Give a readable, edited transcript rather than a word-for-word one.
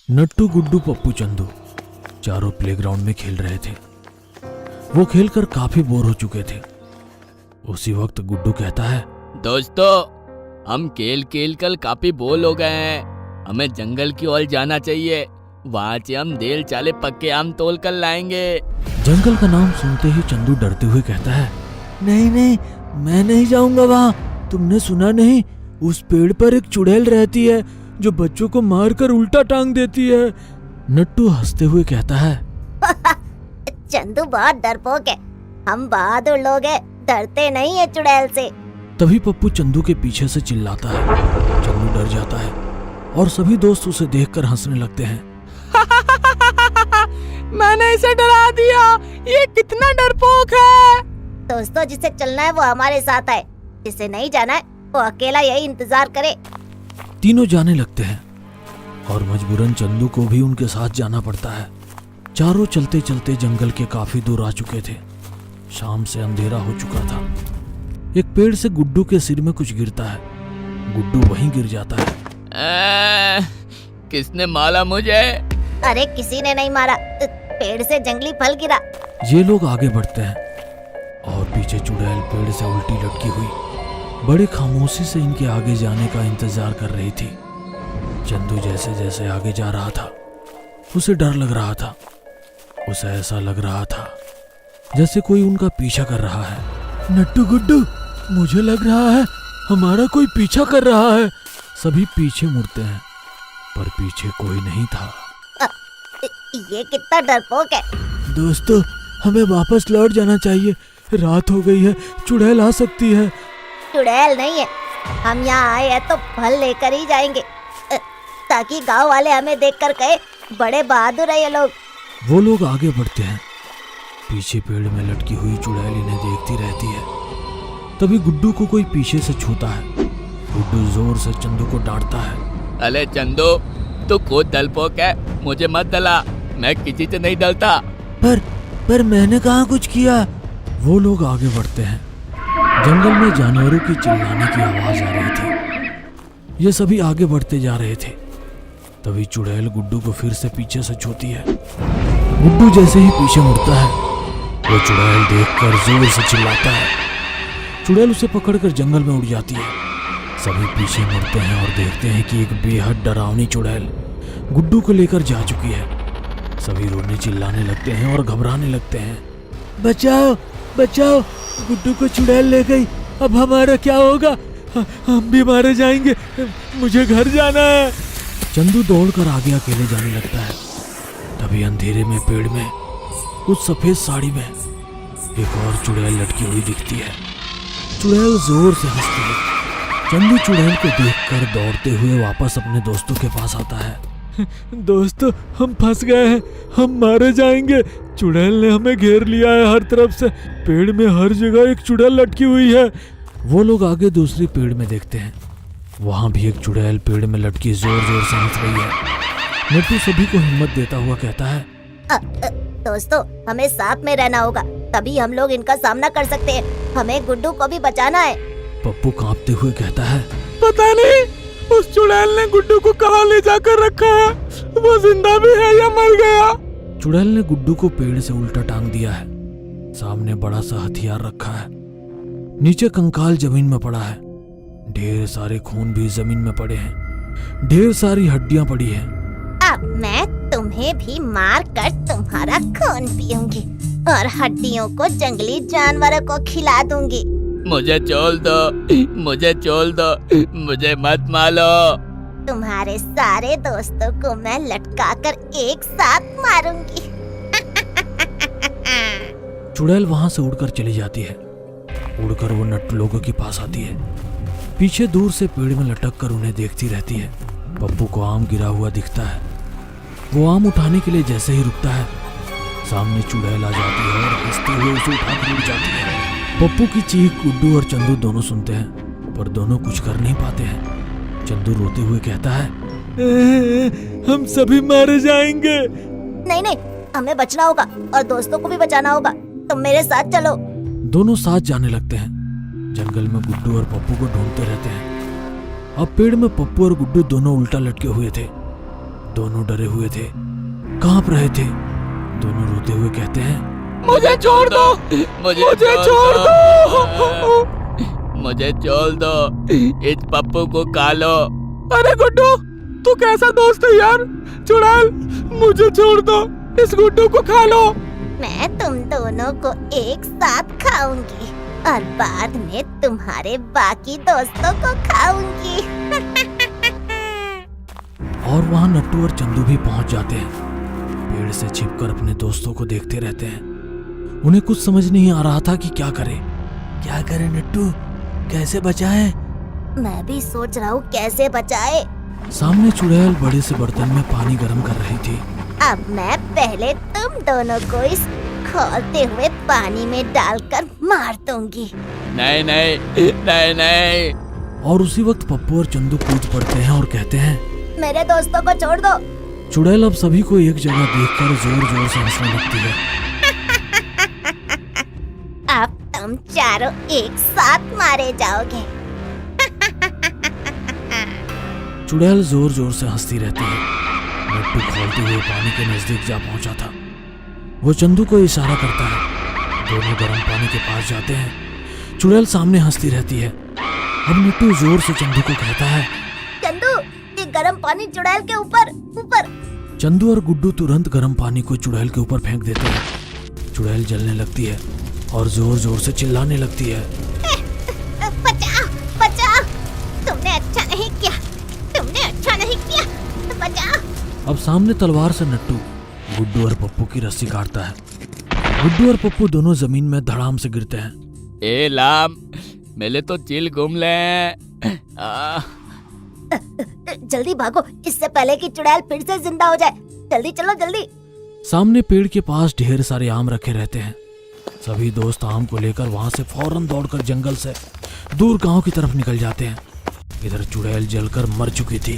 नट्टू, गुड्डू, पप्पू, चंदू चारों प्लेग्राउंड में खेल रहे थे। वो खेलकर काफी बोर हो चुके थे। उसी वक्त गुड्डू कहता है, दोस्तों, हम खेल खेल कर काफी बोर हो गए हैं। हमें जंगल की ओर जाना चाहिए। वहाँ से हम देल चाले पक्के आम तोल कर लाएंगे। जंगल का नाम सुनते ही चंदू डरते हुए कहता है, नहीं नहीं, मैं नहीं जाऊंगा वहाँ। तुमने सुना नहीं, उस पेड़ पर एक चुड़ैल रहती है जो बच्चों को मारकर उल्टा टांग देती है। नट्टू हंसते हुए कहता है, चंदू बहुत डरपोक है। हम बहादुर लोग हैं, डरते नहीं है चुड़ैल से। तभी पप्पू चंदू के पीछे से चिल्लाता है। चंदू डर जाता है और सभी दोस्त उसे देखकर हंसने लगते हैं। मैंने इसे डरा दिया, ये कितना डरपोक है। दोस्तों, जिसे चलना है वो हमारे साथ आए, जिसे नहीं जाना है वो अकेला यही इंतजार करे। तीनों जाने लगते हैं और मजबूरन चंदू को भी उनके साथ जाना पड़ता है। चारों चलते चलते जंगल के काफी दूर आ चुके थे। शाम से अंधेरा हो चुका था। एक पेड़ से गुड्डू के सिर में कुछ गिरता है। गुड्डू वहीं गिर जाता है। किसने मारा मुझे? अरे किसी ने नहीं मारा, पेड़ से जंगली फल गिरा। ये लोग आगे बढ़ते हैं और पीछे चुड़ैल पेड़ से उल्टी लटकी हुई बड़ी खामोशी से इनके आगे जाने का इंतजार कर रही थी। चंदू जैसे जैसे आगे जा रहा था उसे डर लग रहा था। उसे ऐसा लग रहा था जैसे कोई उनका पीछा कर रहा है। नट्टू, गुड्डू, मुझे लग रहा है हमारा कोई पीछा कर रहा है। सभी पीछे मुड़ते हैं पर पीछे कोई नहीं था। ये कितना डरपोक है। दोस्तों, हमें वापस लौट जाना चाहिए। रात हो गई है, चुड़ैल आ सकती है। चुड़ैल नहीं है, हम यहाँ आए हैं तो फल लेकर ही जाएंगे, ताकि गांव वाले हमें देखकर कहे बड़े बहादुर है ये लोग। वो लोग आगे बढ़ते हैं। पीछे पेड़ में लटकी हुई चुड़ैल इन्हें देखती रहती है। तभी गुड्डू को कोई पीछे से छूता है। गुड्डू जोर से चंदू को डांटता है, अरे चंदू, तू खुद डरपोक है, मुझे मत डरा। मैं किसी से नहीं डरता। पर मैंने कहाँ कुछ किया। वो लोग आगे बढ़ते हैं। जंगल में जानवरों की चिल्लाने की आवाज आ रही थी। ये सभी आगे बढ़ते जा रहे थे। तभी चुड़ैल गुड्डू को फिर से पीछे से छूती है। गुड्डू जैसे ही पीछे मुड़ता है वो चुड़ैल देखकर जोर से चिल्लाता है। चुड़ैल उसे पकड़कर जंगल में उड़ जाती है। सभी पीछे मुड़ते हैं और देखते हैं कि एक बेहद डरावनी चुड़ैल गुड्डू को लेकर जा चुकी है। सभी रोने चिल्लाने लगते हैं और घबराने लगते हैं। बचाओ बचाओ, गुड्डू को चुड़ैल ले गई। अब हमारा क्या होगा? हम भी मारे जाएंगे। मुझे घर जाना है। चंदू दौड़कर आगे अकेले जाने लगता है। तभी अंधेरे में पेड़ में उस सफेद साड़ी में एक और चुड़ैल लटकी हुई दिखती है। चुड़ैल जोर से हंसती है। चंदू चुड़ैल को देखकर दौड़ते हुए वापस अपने दोस्तों के पास आता है। दोस्तों, हम फंस गए हैं, हम मारे जाएंगे। चुड़ैल ने हमें घेर लिया है हर तरफ से। पेड़ में हर जगह एक चुड़ैल लटकी हुई है। वो लोग आगे दूसरी पेड़ में देखते हैं। वहाँ भी एक चुड़ैल पेड़ में लटकी जोर जोर से हंस रही है। नट्टू सभी को हिम्मत देता हुआ कहता है, दोस्तों, हमें साथ में रहना होगा, तभी हम लोग इनका सामना कर सकते हैं। हमें गुड्डू को भी बचाना है। पप्पू कांपते हुए कहता है, पता नहीं उस चुड़ैल ने गुड्डू को कहाँ ले जाकर रखा है। वो जिंदा भी है या मर गया? चुड़ैल ने गुड्डू को पेड़ से उल्टा टांग दिया है। सामने बड़ा सा हथियार रखा है। नीचे कंकाल जमीन में पड़ा है। ढेर सारे खून भी जमीन में पड़े हैं। ढेर सारी हड्डियां पड़ी हैं। अब मैं तुम्हें भी मार कर तुम्हारा खून पीऊंगी और हड्डियों को जंगली जानवरों को खिला दूंगी। मुझे छोड़ दो, मुझे छोड़ दो, मुझे मत मारो। तुम्हारे सारे दोस्तों को मैं लटकाकर एक साथ मारूंगी। चुड़ैल वहां से उड़कर चली जाती है। उड़कर वो नट्टू लोगों के पास आती है। पीछे दूर से पेड़ में लटक कर उन्हें देखती रहती है। पप्पू को आम गिरा हुआ दिखता है। वो आम उठाने के लिए जैसे ही रुकता है, सामने चुड़ैल आ जाती है और हंसते हुए उसे उठाकर उड़ जाती है। पप्पू की चीख गुड्डू और चंदू दोनों सुनते हैं, पर दोनों कुछ कर नहीं पाते हैं। चंदू रोते हुए कहता है, हम सभी मारे जाएंगे। नहीं नहीं, हमें बचना होगा और दोस्तों को भी बचाना होगा। तुम मेरे साथ चलो। दोनों साथ जाने लगते हैं। जंगल में गुड्डू और पप्पू को ढूंढते रहते हैं। अब पेड़ में पप्पू और गुड्डू दोनों उल्टा लटके हुए थे। दोनों डरे हुए थे, कांप रहे थे। दोनों रोते हुए कहते हैं, मुझे छोड़ दो, मुझे छोड़ दो, मुझे छोड़ दो, इस पप्पू को खा लो। अरे गुड्डू, तू कैसा दोस्त है यार? चुड़ैल, मुझे छोड़ दो, इस गुड्डू को खा लो। मैं तुम दोनों को एक साथ खाऊंगी और बाद में तुम्हारे बाकी दोस्तों को खाऊंगी। और वहाँ नट्टू और चंदू भी पहुंच जाते हैं। पेड़ से छिपकर अपने दोस्तों को देखते रहते हैं। उन्हें कुछ समझ नहीं आ रहा था कि क्या करें। क्या करें नट्टू, कैसे बचाएं? मैं भी सोच रहा हूँ कैसे बचाए। सामने चुड़ैल बड़े से बर्तन में पानी गर्म कर रही थी। अब मैं पहले तुम दोनों को इस खौलते हुए पानी में डालकर मार दूंगी। नहीं नहीं नहीं नहीं। और उसी वक्त पप्पू और चंदू कूद पड़ते हैं और कहते हैं, मेरे दोस्तों को छोड़ दो। चुड़ैल अब सभी को एक जगह देखकर जोर जोर से हंसने लगती है। अब तुम चारों एक साथ मारे जाओगे। चुड़ैल जोर जोर से हंसती रहती है। नट्टू खौलते हुए पानी के नजदीक जा पहुंचा था। वो चंदू को इशारा करता है। दोनों गर्म पानी के पास जाते हैं। चुड़ैल सामने हंसती रहती है। अब नट्टू जोर से चंदू को कहता है, चंदू, ये गर्म पानी चुड़ैल के ऊपर ऊपर। चंदू और गुड्डू तुरंत गर्म पानी को चुड़ैल के ऊपर फेंक देते हैं। चुड़ैल जलने लगती है और जोर जोर से चिल्लाने लगती है, बचाओ बचाओ, तुमने अच्छा नहीं किया, तुमने अच्छा नहीं किया, बचाओ। अब सामने तलवार से नट्टू गुड्डू और पप्पू की रस्सी काटता है। गुड्डू और पप्पू दोनों जमीन में धड़ाम से गिरते हैं। ए लाम, मेले तो चिल घूम ले। जल्दी भागो, इससे पहले कि चुड़ैल फिर से जिंदा हो जाए। जल्दी चलो जल्दी। सामने पेड़ के पास ढेर सारे आम रखे रहते हैं। सभी दोस्त आम को लेकर वहां से फौरन दौड़कर जंगल से दूर गांव की तरफ निकल जाते हैं। इधर चुड़ैल जलकर मर चुकी थी।